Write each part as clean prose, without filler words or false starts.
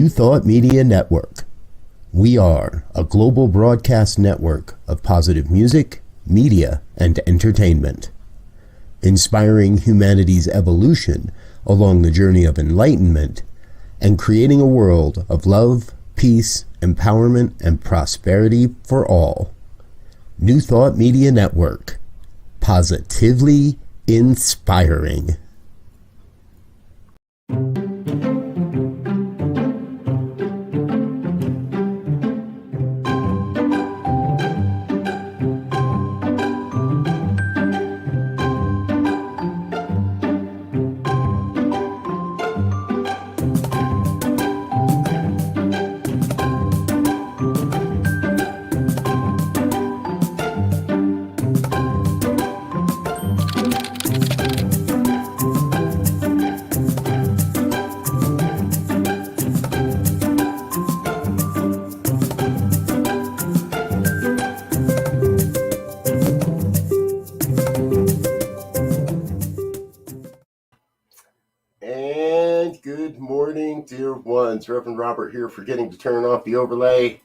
New Thought Media Network. We are a global broadcast network of positive music, media, and entertainment, inspiring humanity's evolution along the journey of enlightenment and creating a world of love, peace, empowerment, and prosperity for all. New Thought Media Network. Positively inspiring. And good morning, dear ones. Reverend Robert here, forgetting to turn off the overlay.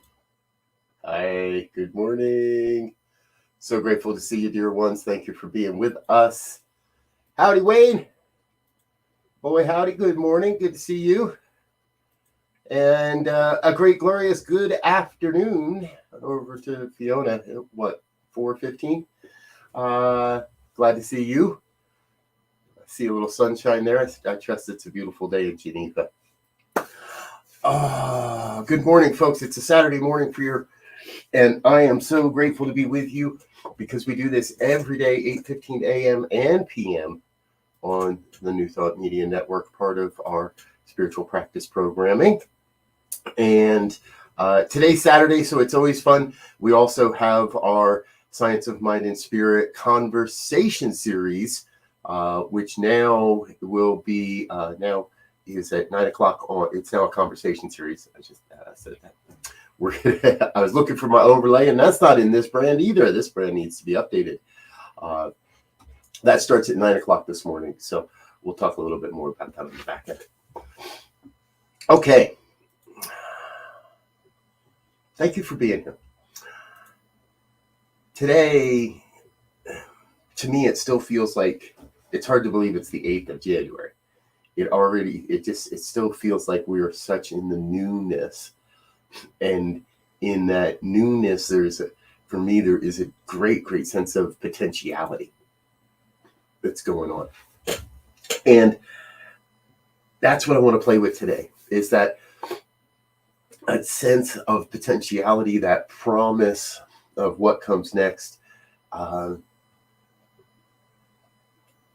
Hi, good morning. So grateful to see you, dear ones. Thank you for being with us. Howdy, Wayne. Boy, howdy, good morning. Good to see you. And a great, glorious good afternoon over to Fiona. What, 4:15? Glad to see you. See a little sunshine there. I trust it's a beautiful day in Geneva. Good morning, folks. It's a Saturday morning for you, and I am so grateful to be with you because we do this every day, 8:15 a.m. and p.m. on the New Thought Media Network, part of our spiritual practice programming. And today's Saturday, so it's always fun. We also have our Science of Mind and Spirit conversation series, which now will be now is at 9 o'clock on. It's now a conversation series. I just said that. I was looking for my overlay, and that's not in this brand either. This brand needs to be updated. That starts at 9 o'clock this morning, so we'll talk a little bit more about that on the back end. Okay. Thank you for being here. Today, to me, it still feels like it's hard to believe it's the 8th of January. It still feels like we are such in the newness. And in that newness, there is a great, great sense of potentiality that's going on. And that's what I want to play with today, is that a sense of potentiality, that promise of what comes next. It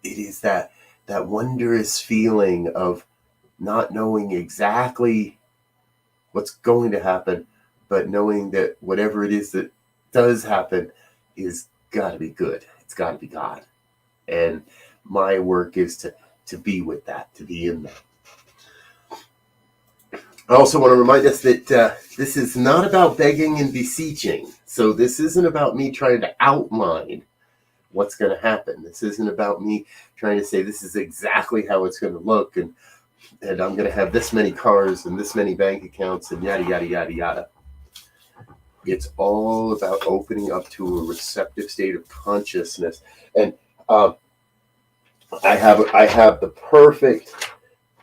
is that wondrous feeling of not knowing exactly what's going to happen, but knowing that whatever it is that does happen is got to be good. It's got to be God. And my work is to be with that, to be in that. I also want to remind us that this is not about begging and beseeching. So this isn't about me trying to outline what's going to happen. This isn't about me trying to say this is exactly how it's going to look, and I'm going to have this many cars and this many bank accounts and yada, yada, yada, yada. It's all about opening up to a receptive state of consciousness. And I have the perfect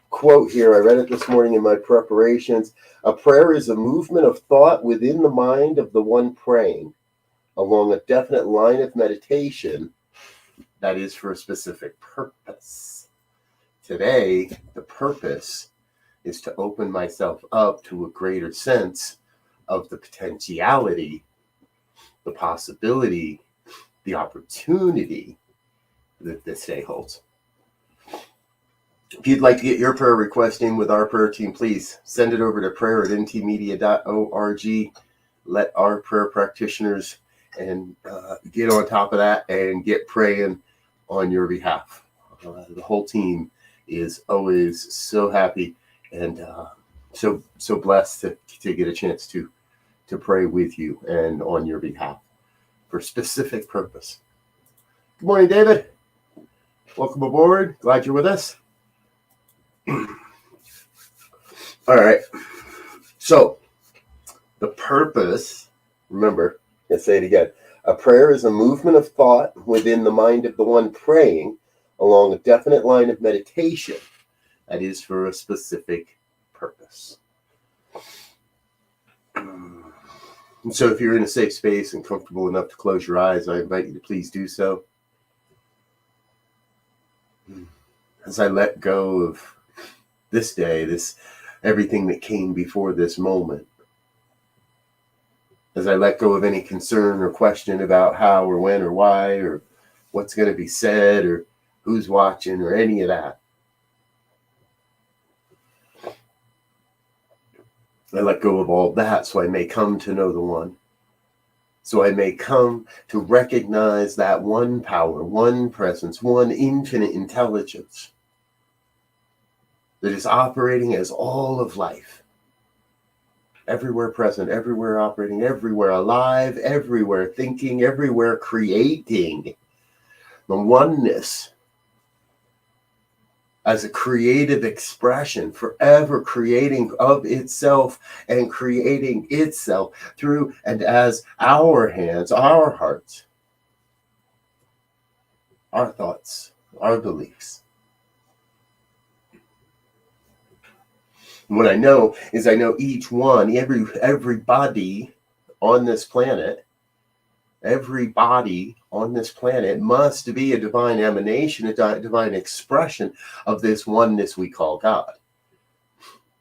quote here. I read it this morning in my preparations. A prayer is a movement of thought within the mind of the one praying along a definite line of meditation that is for a specific purpose. Today, the purpose is to open myself up to a greater sense of the potentiality, the possibility, the opportunity that this day holds. If you'd like to get your prayer request in with our prayer team, please send it over to prayer@ntmedia.org. Let our prayer practitioners and get on top of that and get praying on your behalf. The whole team is always so happy and so blessed to get a chance to pray with you and on your behalf for specific purpose. Good morning, David. Welcome aboard. Glad you're with us. All right. So the purpose, remember, let's say it again. A prayer is a movement of thought within the mind of the one praying along a definite line of meditation that is for a specific purpose. And so if you're in a safe space and comfortable enough to close your eyes, I invite you to please do so. As I let go of this day, everything that came before this moment, as I let go of any concern or question about how or when or why or what's going to be said or who's watching or any of that, I let go of all that so I may come to know the one. So I may come to recognize that one power, one presence, one infinite intelligence that is operating as all of life. Everywhere present, everywhere operating, everywhere alive, everywhere thinking, everywhere creating. The oneness as a creative expression, forever creating of itself and creating itself through and as our hands, our hearts, our thoughts, our beliefs. And what I know is I know each one, everybody on this planet, everybody on this planet must be a divine emanation, a divine expression of this oneness we call God,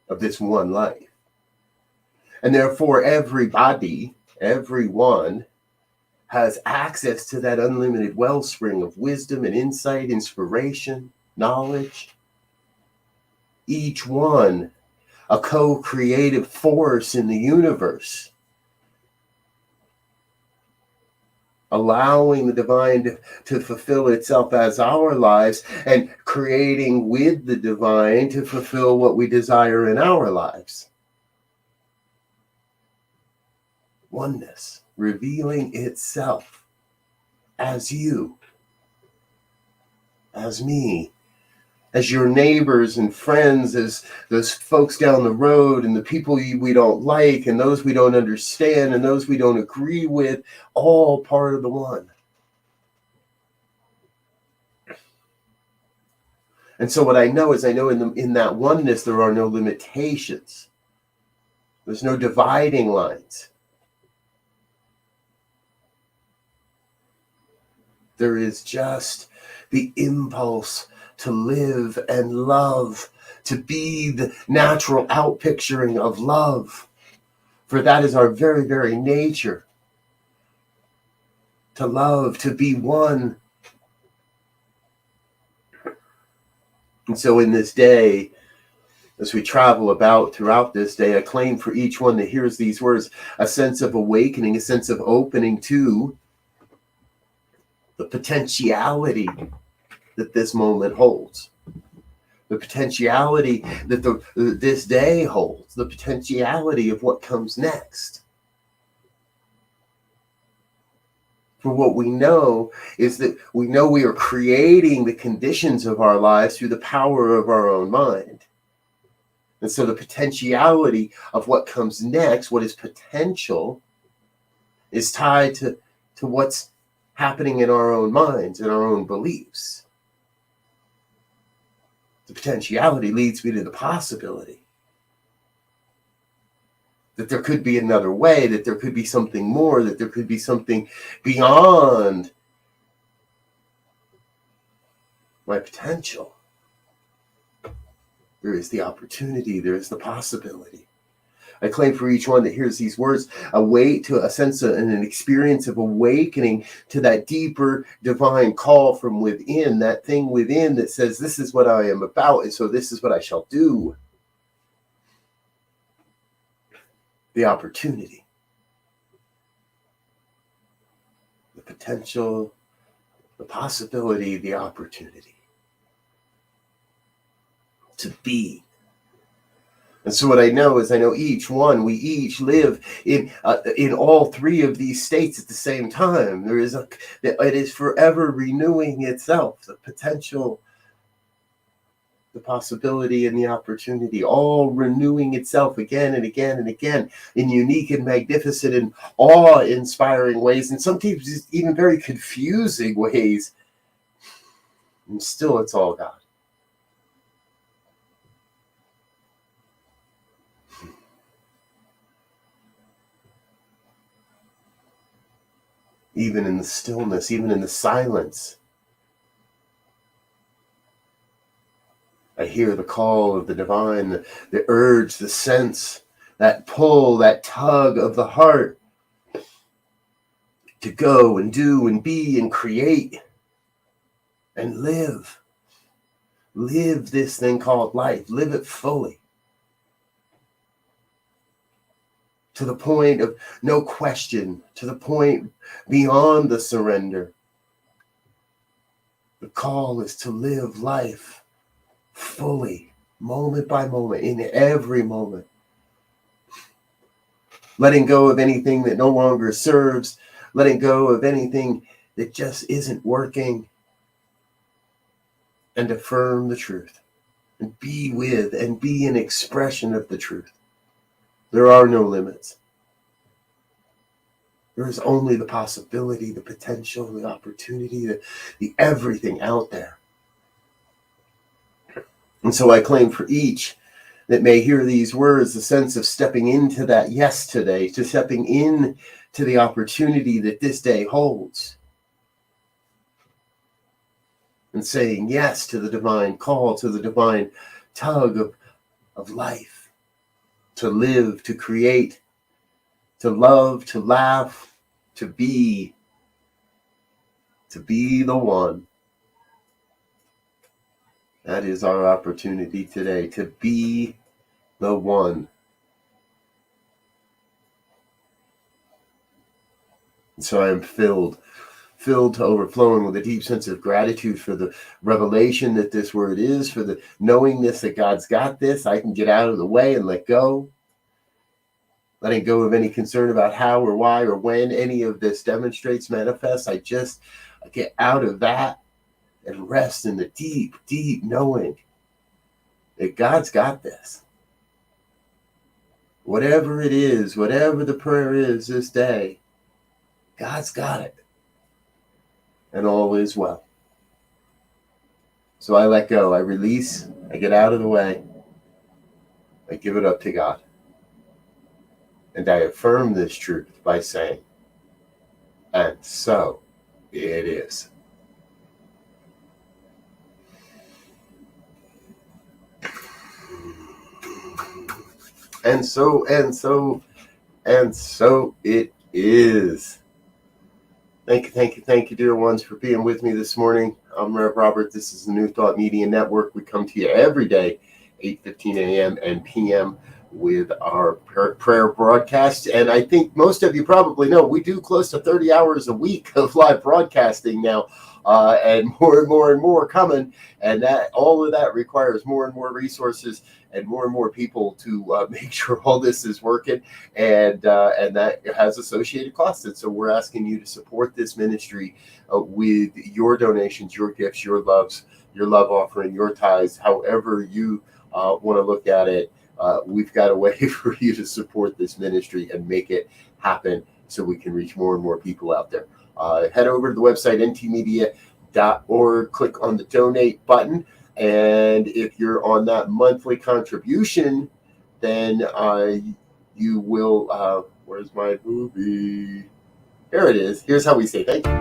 of this one life. And therefore, everybody, everyone has access to that unlimited wellspring of wisdom and insight, inspiration, knowledge. Each one a co-creative force in the universe, allowing the divine to fulfill itself as our lives and creating with the divine to fulfill what we desire in our lives. Oneness, revealing itself as you, as me, as your neighbors and friends, as those folks down the road and the people we don't like and those we don't understand and those we don't agree with, all part of the one. And so what I know is I know in that oneness there are no limitations. There's no dividing lines. There is just the impulse to live and love, to be the natural outpicturing of love. For that is our very, very nature. To love, to be one. And so in this day, as we travel about throughout this day, I claim for each one that hears these words, a sense of awakening, a sense of opening to the potentiality that this moment holds. The potentiality that this day holds, the potentiality of what comes next. For what we know is that we know we are creating the conditions of our lives through the power of our own mind. And so the potentiality of what comes next, what is potential, is tied to what's happening in our own minds and our own beliefs. The potentiality leads me to the possibility that there could be another way, that there could be something more, that there could be something beyond my potential. There is the opportunity, there is the possibility. I claim for each one that hears these words, a sense of, and an experience of awakening to that deeper divine call from within, that thing within that says, this is what I am about, and so this is what I shall do. The opportunity, the potential, the possibility, the opportunity to be. And so what I know is I know each one, we each live in all three of these states at the same time. It is forever renewing itself, the potential the possibility and the opportunity, all renewing itself again and again and again in unique and magnificent and awe-inspiring ways, and sometimes even very confusing ways. And still, it's all God. Even in the stillness, even in the silence, I hear the call of the divine, the urge, the sense, that pull, that tug of the heart to go and do and be and create and live. Live this thing called life. Live it fully. To the point of no question, to the point beyond the surrender. The call is to live life fully, moment by moment, in every moment. Letting go of anything that no longer serves, letting go of anything that just isn't working, and affirm the truth, and be with and be an expression of the truth. There are no limits. There is only the possibility, the potential, the opportunity, the everything out there. And so I claim for each that may hear these words the sense of stepping into that yes today, to stepping in to the opportunity that this day holds, and saying yes to the divine call, to the divine tug of life, to live, to create, to love, to laugh, to be the one. That is our opportunity today, to be the one. And so I am filled to overflowing with a deep sense of gratitude for the revelation that this word is, for the knowingness that God's got this. I can get out of the way and let go. Letting go of any concern about how or why or when any of this demonstrates, manifests. I get out of that and rest in the deep, deep knowing that God's got this. Whatever it is, whatever the prayer is this day, God's got it. And all is well. So I let go, I release, I get out of the way, I give it up to God. And I affirm this truth by saying, and so it is. And so it is. Thank you, dear ones, for being with me this morning. I'm Rev Robert. This is the New Thought Media Network. We come to you every day, 8:15 a.m. and p.m. with our prayer broadcast. And I think most of you probably know we do close to 30 hours a week of live broadcasting now, and more coming. And that all of that requires more and more resources and more people to make sure all this is working, and that has associated costs. And so we're asking you to support this ministry with your donations, your gifts, your love offering, your tithes, however you want to look at it. We've got a way for you to support this ministry and make it happen so we can reach more and more people out there. Head over to the website, ntmedia.org, click on the donate button. And if you're on that monthly contribution, then you will, where's my movie? Here it is. Here's how we say thank you.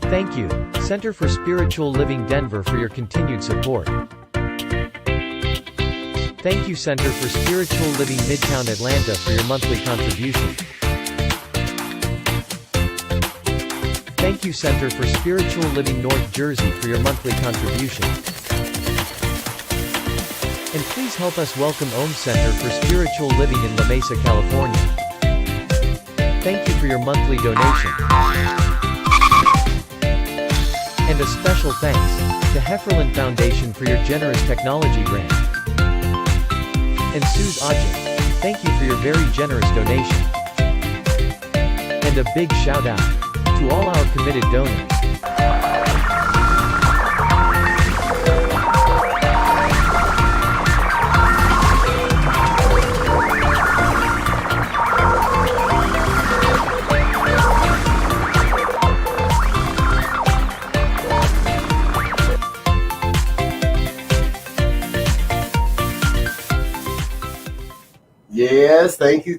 Thank you, Center for Spiritual Living Denver, for your continued support. Thank you, Center for Spiritual Living Midtown Atlanta, for your monthly contribution. Thank you, Center for Spiritual Living North Jersey, for your monthly contribution. And please help us welcome Om Center for Spiritual Living in La Mesa, California. Thank you for your monthly donation. And a special thanks to Hefferland Foundation for your generous technology grant. And Suze Ajay, thank you for your very generous donation. And a big shout out to all our committed donors. Yes, thank you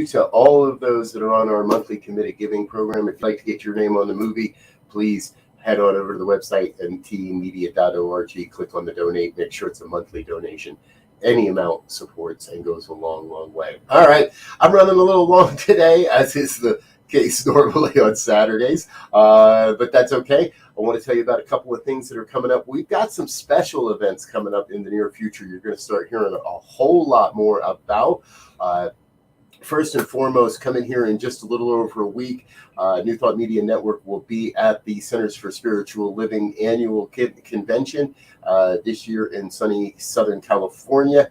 to all of those that are on our monthly committed giving program. If you'd like to get your name on the movie, please head on over to the website, ntmedia.org, click on the donate, make sure it's a monthly donation. Any amount supports and goes a long, long way. All right, I'm running a little long today, as is the case normally on Saturdays, but that's okay. I want to tell you about a couple of things that are coming up. We've got some special events coming up in the near future. You're going to start hearing a whole lot more about. First and foremost, coming here in just a little over a week, New Thought Media Network will be at the Centers for Spiritual Living annual convention this year in sunny Southern California.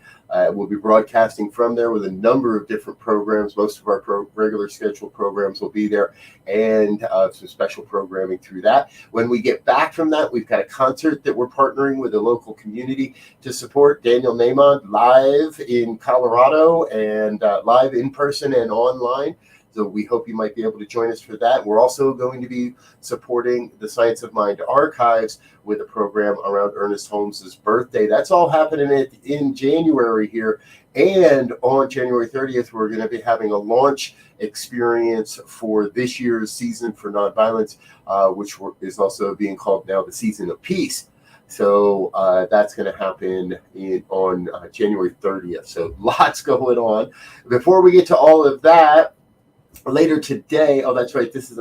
We'll be broadcasting from there with a number of different programs. Most of our regular scheduled programs will be there, and some special programming through that. When we get back from that, we've got a concert that we're partnering with the local community to support. Daniel Nahmond live in Colorado, and live in person and online. So we hope you might be able to join us for that. We're also going to be supporting the Science of Mind Archives with a program around Ernest Holmes's birthday. That's all happening in January here. And on January 30th, we're going to be having a launch experience for this year's Season for Nonviolence, which is also being called now the Season of Peace. So that's going to happen on January 30th. So lots going on. Before we get to all of that, later today, oh, that's right, this is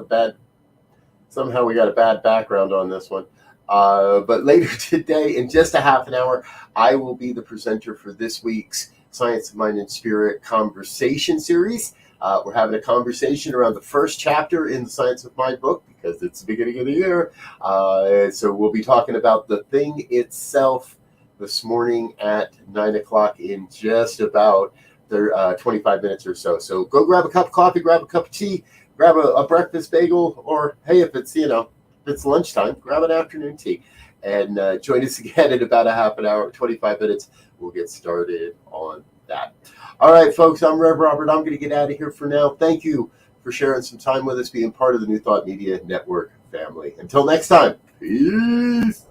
somehow we got a bad background on this one. But later today, in just a half an hour, I will be the presenter for this week's Science of Mind and Spirit conversation series. We're having a conversation around the first chapter in the Science of Mind book, because it's the beginning of the year. So we'll be talking about the thing itself this morning at 9 o'clock in just about 25 minutes or so. So go grab a cup of coffee, grab a cup of tea, grab a breakfast bagel, or hey, if it's lunchtime, grab an afternoon tea, and join us again in about a half an hour, 25 minutes. We'll get started on that. All right, folks, I'm Rev Robert. I'm going to get out of here for now. Thank you for sharing some time with us, being part of the New Thought Media Network family. Until next time, peace.